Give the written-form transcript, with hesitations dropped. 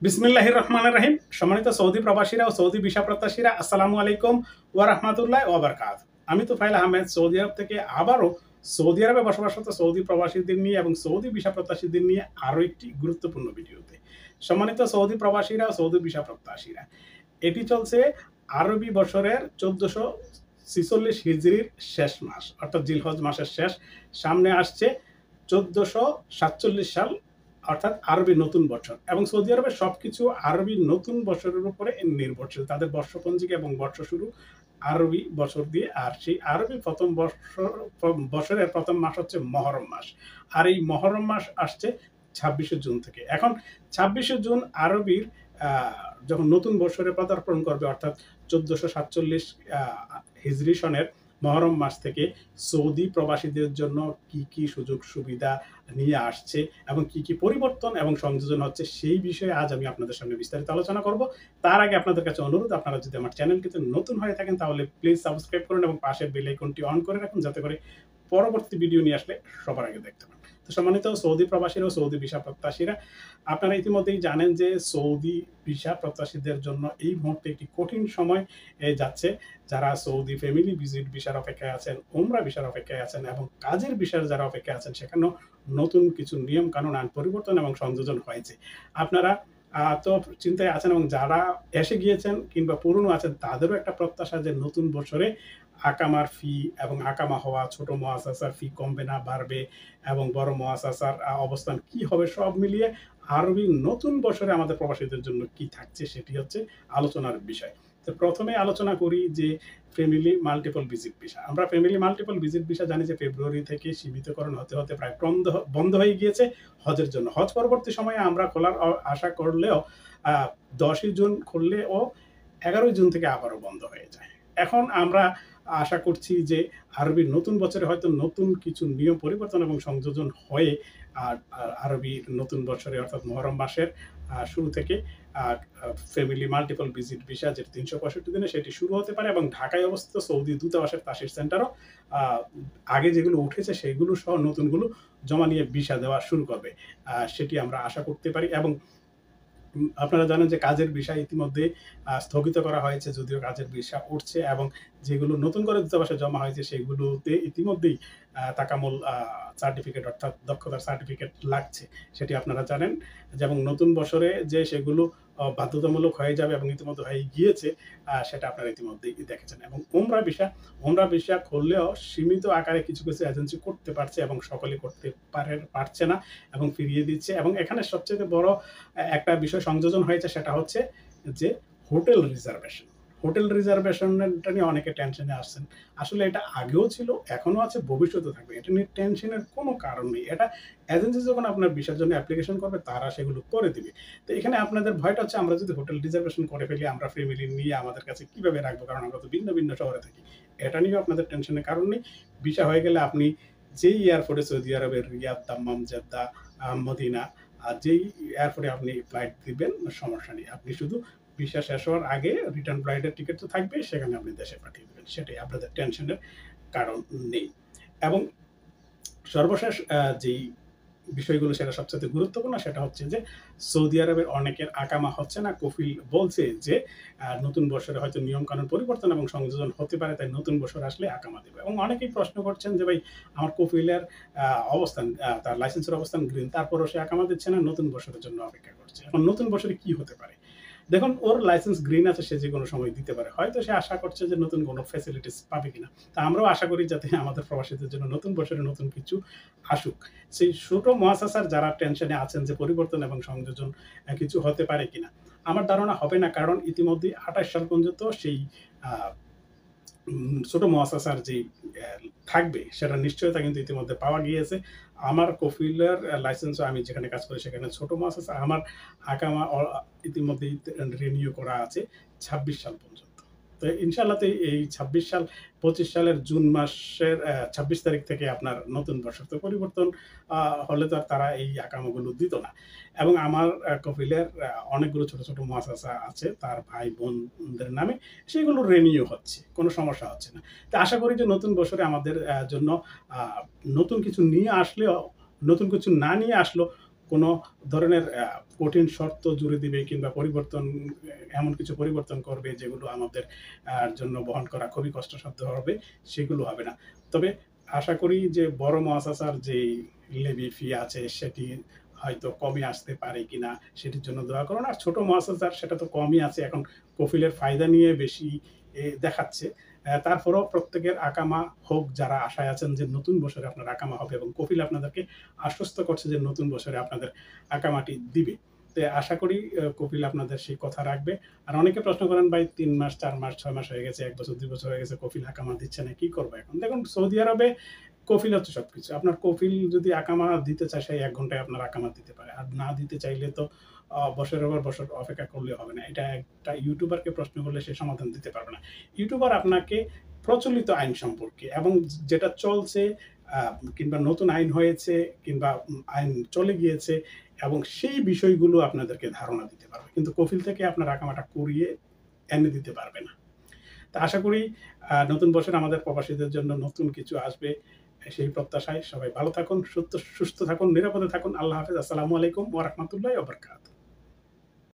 বিসমিল্লাহির রহমানির রহিম। সম্মানিত সৌদি প্রবাসীরা ও সৌদি ভিসা প্রত্যাশীরা, আসসালামু আলাইকুম ওয়া রাহমাতুল্লাহি ওয়া বারাকাতুহু। আমি তুফাইল আহমেদ সৌদি আরব থেকে আবারও সৌদি আরবে বসবাসরত সৌদি প্রবাসীদের নিয়ে এবং সৌদি ভিসা প্রত্যাশীদের নিয়ে আরও একটি গুরুত্বপূর্ণ ভিডিওতে। সম্মানিত সৌদি প্রবাসীরা ও সৌদি ভিসা প্রত্যাশীরা, এটি চলছে আরবি বছরের 1446 হিজরির শেষ মাস, অর্থাৎ জিলহজ মাসের শেষ। সামনে আসছে 1447 সাল, অর্থাৎ আরবি নতুন বছর, এবং সৌদি আরবের সবকিছু আরবি নতুন বছরের উপরে নির্ভরশীল। তাদের বর্ষপঞ্জিকা এবং বর্ষ শুরু আরবি বছর দিয়ে। আর সেই আরবি প্রথম বছরের প্রথম মাস হচ্ছে মহরম মাস। আর এই মহরম মাস আসছে 26শে জুন থেকে। এখন 26শে জুন আরবির যখন নতুন বছরে পদার্পণ করবে, অর্থাৎ 1447 হিজরি সনের মহরম মাস থেকে সৌদি প্রবাসীদের জন্য কি কি সুযোগ সুবিধা নিয়ে আসছে এবং কি কি পরিবর্তন এবং সংযোজন হচ্ছে, সেই বিষয়ে আজ আমি আপনাদের সামনে বিস্তারিত আলোচনা করব। তার আগে আপনাদের কাছে অনুরোধ, আপনারা যদি আমার চ্যানেলটিতে নতুন হয়ে থাকেন তাহলে প্লিজ সাবস্ক্রাইব করুন এবং পাশের বেল আইকনটি অন করে রাখুন, যাতে করে পরবর্তী ভিডিও নিয়ে আসলে সবার আগে দেখতে পান। তো সম্মানিত সৌদি প্রবাসীরা ও সৌদি ভিসা প্রত্যাশীরা, আপনারা ইতিমধ্যেই জানেন যে সৌদি ভিসা প্রত্যাশীদের জন্য এই মুহূর্তে একটি কঠিন সময় যাচ্ছে। যারা সৌদি ফ্যামিলি ভিজিট ভিসার অপেক্ষায় আছেন, উমরা ভিসার অপেক্ষায় আছেন এবং কাজের ভিসার যারা অপেক্ষায় আছেন, সেখানেও নতুন কিছু নিয়ম কানুন আইন পরিবর্তন এবং সংযোজন হয়েছে। আপনারা তো চিন্তায় আছেন, এবং যারা এসে গিয়েছেন কিংবা পুরনো আছেন তাদেরও একটা প্রত্যাশা যে নতুন বছরে আকামার ফি এবং আকামা হওয়া ছোট মুআসাসার ফি কমবে না বাড়বে, এবং বড় মুআসাসার অবস্থান কি হবে, সব মিলিয়ে আরবি নতুন বছরে আমাদের প্রবাসীদের জন্য কি থাকছে সেটি হচ্ছে আলোচনার বিষয়। তো প্রথমে আলোচনা করি যে ফ্যামিলি মাল্টিপল ভিজিট ভিসা। আমরা ফ্যামিলি মাল্টিপল ভিজিট ভিসা জানি যে ফেব্রুয়ারি থেকে সীমিতকরণ হতে হতে প্রায় বন্ধ হয়ে গিয়েছে হজের জন্য। হজ পরবর্তী সময়ে আমরা খোলার আশা করলেও 10ই জুন খুললেও 11ই জুন থেকে আবারও বন্ধ হয়ে যায়। এখন আমরা আশা করছি যে আরবির নতুন বছরে হয়তো নতুন কিছু নিয়ম পরিবর্তন এবং সংযোজন হয়ে আরবি নতুন বছরে, অর্থাৎ মহরম মাসের শুরু থেকে ফ্যামিলি মাল্টিপল ভিজিট ভিসা, যেটি 365 দিনে, সেটি শুরু হতে পারে। এবং ঢাকায় অবস্থিত সৌদি দূতাবাসের তাসির সেন্টারও আগে যেগুলো উঠেছে সেগুলো সহ নতুনগুলো জমা নিয়ে ভিসা দেওয়া শুরু করবে, সেটি আমরা আশা করতে পারি। এবং আপনারা জানেন যে কাজের বিষয় ইতিমধ্যে স্থগিত করা হয়েছে, যদিও কাজের বিষয় উঠছে, এবং যেগুলো নতুন করে দূতাবাসে জমা হয়েছে সেগুলোতে ইতিমধ্যেই তাকামুল সার্টিফিকেট, অর্থাৎ দক্ষতার সার্টিফিকেট লাগছে, সেটি আপনারা জানেন। যেমন নতুন বছরে যে সেগুলো বাধ্যতামূলক হয়ে যাবে এবং ইতিমধ্যে হয়ে গিয়েছে, সেটা আপনারা ইতিমধ্যেই দেখেছেন। এবং উমরা ভিসা খুললেও সীমিত আকারে কিছু কিছু এজেন্সি করতে পারছে এবং সকলে করতে পারছে না এবং ফিরিয়ে দিচ্ছে। এবং এখানে সবচেয়ে বড় একটা বিষয় সংযোজন হয়েছে, সেটা হচ্ছে যে হোটেল রিজার্ভেশন। হোটেল রিজার্ভেশনটা নিয়ে অনেকে টেনশনে আসছেন। আসলে এটা আগেও ছিল, এখনো আছে, ভবিষ্যতে থাকবে। এটা নিয়ে টেনশনের কোনো কারণ নেই। এটা এজেন্সি যখন আপনার ভিসার জন্য অ্যাপ্লিকেশন করবে তারা সেগুলো করে দিবে। তো এখানে আপনাদের ভয়টা হচ্ছে আমরা যদি হোটেল রিজার্ভেশন করে ফেলি, আমরা ফ্যামিলি নিয়ে আমাদের কাছে কিভাবে রাখবো, কারণ আমরা তো ভিন্ন ভিন্ন শহরে থাকি। এটা নিয়েও আপনাদের টেনশনের কারণ নেই। ভিসা হয়ে গেলে আপনি যেই এয়ারপোর্টে, সৌদি আরবের রিয়াদ, দাম্মাম, জেদ্দা, মদিনা, আর যেই এয়ারপোর্টে আপনি ফ্লাইট দিবেন, সমস্যা নেই। আপনি শুধু ভিসা শেষ হওয়ার আগে রিটার্ন ফ্লাইটের টিকিট তো থাকবে, সেখানে আপনি দেশে পাঠিয়ে দেবেন। সেটাই, আপনাদের টেনশনের কারণ নেই। এবং সর্বশেষ যেই বিষয়গুলো, সেটা সবচেয়ে গুরুত্বপূর্ণ, সেটা হচ্ছে যে সৌদি আরবের অনেকের আকামা হচ্ছে না। কফিল বলছে যে নতুন বছরে হয়তো নিয়ম কানুন পরিবর্তন এবং সংযোজন হতে পারে, তাই নতুন বছর আসলে আকামা দেবে। এবং অনেকেই প্রশ্ন করছেন যে ভাই, আমার কফিলের অবস্থান, তার লাইসেন্সের অবস্থান গ্রিন, তারপরও সে আকামা দিচ্ছে না, নতুন বছরের জন্য অপেক্ষা করছে। এখন নতুন বছরে কি হতে পারে? দেখুন, ওর লাইসেন্স গ্রিন আছে, সে যে কোনো সময় দিতে পারে। হয়তো সে আশা করছে যে নতুন কোনো ফ্যাসিলিটিস পাবে কিনা। তা আমরাও আশা করি যাতে আমাদের প্রবাসীদের জন্য নতুন বছরে নতুন কিছু আসুক। সেই ছোট মুআসাসার যারা টেনশনে আছেন যে পরিবর্তন এবং সংযোজন কিছু হতে পারে কিনা, আমার ধারণা হবে না। কারণ ইতিমধ্যে 28 সাল পর্যন্ত সেই ছোট মুআসাসার যে থাকবে, সেটা নিশ্চয়তা কিন্তু ইতিমধ্যে পাওয়া গিয়েছে। আমার কফিলের লাইসেন্সও, আমি যেখানে কাজ করি সেখানে ছোট মুআসাসা, আমার আকামা ইতিমধ্যেই রিনিউ করা আছে 26 সাল পর্যন্ত। তো ইনশাআল্লাহ এই 26 সাল 25 সালের জুন মাসের 26 তারিখ থেকে আপনার নতুন বছর। তো পরিবর্তন হলে তো আর তারা এই আকামাগুলো দিত না। এবং আমার কফিলের অনেকগুলো ছোট ছোট মুআসাসা আছে তার ভাই বোনদের নামে, সেগুলো রিনিউ হচ্ছে, কোনো সমস্যা হচ্ছে না। তো আশা করি যে নতুন বছরে আমাদের জন্য নতুন কিছু নিয়ে আসলেও, নতুন কিছু না নিয়ে আসলেও কোনো ধরনের কঠিন শর্ত জুড়ে দিবে কিংবা এমন কিছু পরিবর্তন করবে যেগুলো আমাদের জন্য বহন করা খুবই কষ্টসাধ্য হবে, সেগুলো হবে না। তবে আশা করি যে বড় মুআসাসার যেই লেভি ফি আছে সেটি হয়তো কমে আসতে পারে কিনা সেটির জন্য দোয়া করুন। আর ছোট মুআসাসার সেটা তো কমই আছে, এখন কফিলের ফায়দা নিয়ে বেশি দেখাচ্ছে। তারপরেও প্রত্যেকের আকামা হোক, যারা আশায় আছেন যে নতুন বছরে আপনার আকামা হবে, এবং কফিল আপনাদেরকে আশ্বস্ত করছে যে নতুন বছরে আপনাদের আকামাটি দিবে। তো আশা করি কপিল আপনাদের সেই কথা রাখবে। আর অনেকে প্রশ্ন করেন, ভাই ৩ মাস ৪ মাস ৬ মাস হয়ে গেছে, ১ বছর ২ বছর হয়ে গেছে, কফিল আকামা দিচ্ছে না, কি করবো এখন? দেখুন, সৌদি আরবে কফিল হচ্ছে সবকিছু। আপনার কফিল যদি আকামা দিতে চায়, সেই ১ ঘন্টায় আপনার আকামা দিতে পারে। আর না দিতে চাইলে তো বছরের পর বছর অপেক্ষা করলে হবে না। এটা একটা ইউটিউবারকে প্রশ্ন করলে সে সমাধান দিতে পারবে না। ইউটিউবার আপনাকে প্রচলিত আইন সম্পর্কে এবং যেটা চলছে, কিংবা নতুন আইন হয়েছে কিংবা আইন চলে গিয়েছে, এবং সেই বিষয়গুলো আপনাদেরকে ধারণা দিতে পারবে। কিন্তু কফিল থেকে আপনার আকামাটা করিয়ে এনে দিতে পারবে না। তা আশা করি নতুন বছর আমাদের প্রবাসীদের জন্য নতুন কিছু আসবে, সেই প্রত্যাশায় সবাই ভালো থাকুন, সুস্থ থাকুন, নিরাপদে থাকুন। আল্লাহ হাফেজ। আসসালামু আলাইকুম ওয়া রাহমাতুল্লাহি ওয়া বারাকাতুহু।